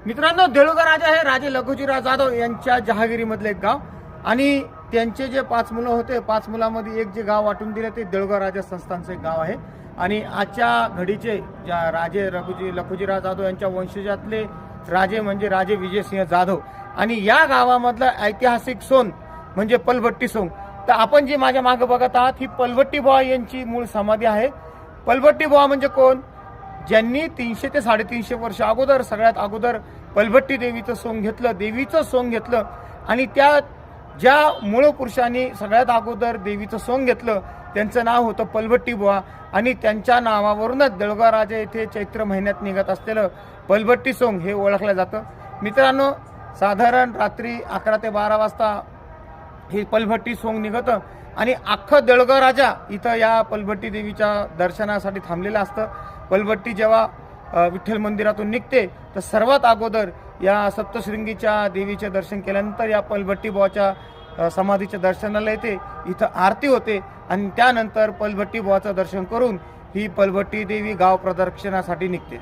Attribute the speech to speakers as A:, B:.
A: मित्रांनो, देऊळगाव राजा हे राजे लखुजीराव जाधव यांच्या जहागिरीमधले एक गाव आणि त्यांचे जे 5 मुलं होते, 5 मुलांमध्ये एक जे गाव वाटून दिले ते देऊळगाव राजा संस्थानचं एक गाव आहे. आणि आजच्या घडीचे ज्या राजे लखुजीराव जाधव यांच्या वंशजातले राजे म्हणजे राजे विजयसिंह जाधव आणि या गावामधलं ऐतिहासिक सोंग म्हणजे पलभट्टी सोंग. तर आपण जी माझ्या मागे बघत आहात ही पलभट्टी बुवा यांची मूळ समाधी आहे. पलभट्टी बुवा म्हणजे कोण? ज्यांनी 300 ते 350 वर्ष अगोदर सगळ्यात अगोदर पलभट्टी देवीचं सोंग घेतलं आणि त्या ज्या मूळ पुरुषांनी सगळ्यात अगोदर देवीचं सोंग घेतलं त्यांचं नाव होतं पलभट्टी बुवा आणि त्यांच्या नावावरूनच देऊळगाव राजा येथे चैत्र महिन्यात निघत असलेलं पलभट्टी सोंग हे ओळखलं जातं. मित्रांनो, साधारण रात्री 11 ते 12 वाजता हे पलभट्टी सोंग निघतं आणि अख्खं देऊळगाव राजा इथं या पलभट्टी देवीच्या दर्शनासाठी थांबलेलं असतं. पलभट्टी जेव्हा विठ्ठल मंदिरातून निघते तर सर्वात अगोदर या सप्तशृंगीच्या देवीचे दर्शन केल्यानंतर या पलभट्टी बुवाच्या समाधीच्या दर्शनाला येते. इथं आरती होते आणि त्यानंतर पलभट्टी बुवाचं दर्शन करून ही पलभट्टी देवी गाव प्रदक्षिणासाठी निघते.